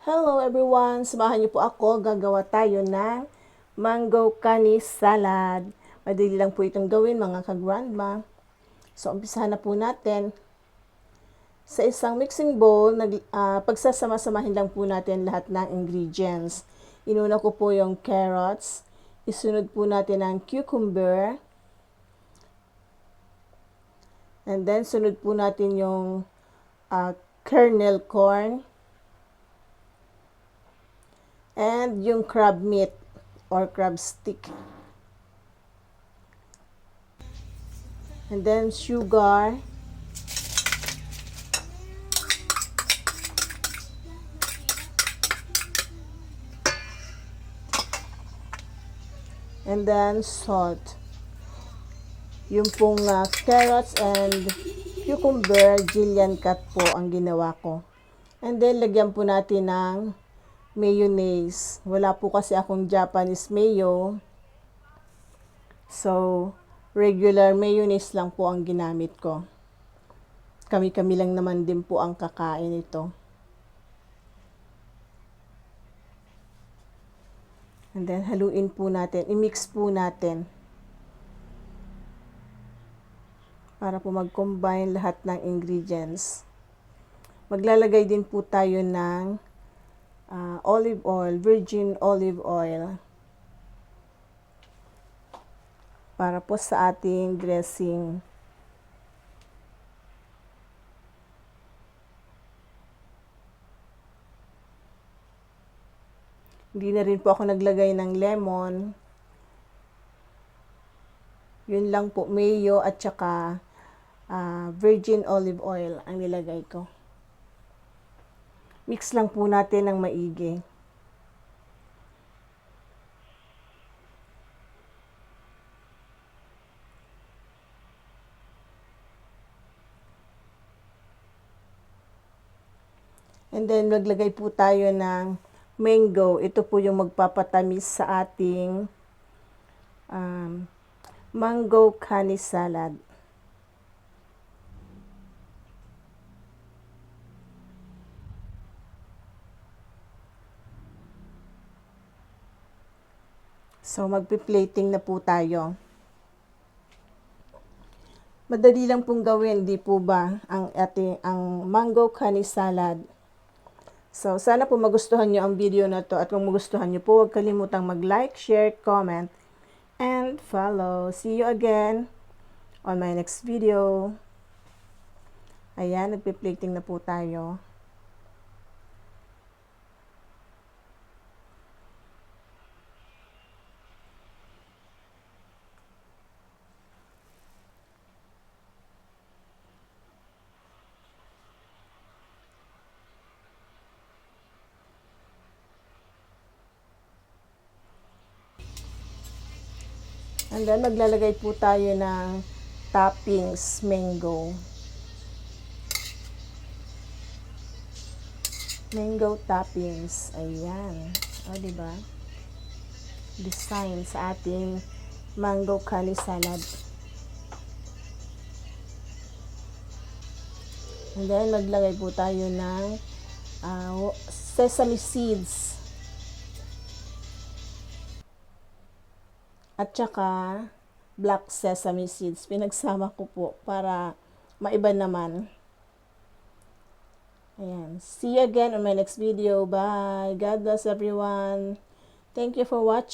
Hello everyone! Samahan niyo po ako. Gagawa tayo ng mango kanis salad. Madali lang po itong gawin mga ka-grandma. So, umpisahan na po natin. Sa isang mixing bowl, pagsasama-samahin lang po natin lahat ng ingredients. Inuna ko po yung carrots. Isunod po natin ang cucumber. And then, sunod po natin yung kernel corn. And yung crab meat or crab stick. And then sugar. And then salt. Yung pong carrots and cucumber, julienne cut po ang ginawa ko. And then lagyan po natin ng mayonnaise. Wala po kasi akong Japanese mayo. So, regular mayonnaise lang po ang ginamit ko. Kami-kami lang naman din po ang kakain ito. And then, haluin po natin. I-mix po natin. Para po mag-combine lahat ng ingredients. Maglalagay din po tayo ng olive oil, virgin olive oil. Para po sa ating dressing. Hindi na rin po ako naglagay ng lemon. Yun lang po, mayo at saka virgin olive oil ang nilagay ko. Mix lang po natin ng maigi. And then, maglagay po tayo ng mango. Ito po yung magpapatamis sa ating mango kanis salad. So, magpi-plating na po tayo. Madali lang pong gawin, di po ba, ang mango kanis salad. So, sana po magustuhan nyo ang video na to. At kung magustuhan nyo po, huwag kalimutang mag-like, share, comment, and follow. See you again on my next video. Ayan, nagpi-plating na po tayo. And then, maglalagay po tayo ng toppings, mango. Mango toppings. Ayan. O, diba? Design sa ating mango kanis salad. And then, maglagay po tayo ng sesame seeds. At saka, black sesame seeds. Pinagsama ko po para maiba naman. Ayan. See you again on my next video. Bye. God bless everyone. Thank you for watching.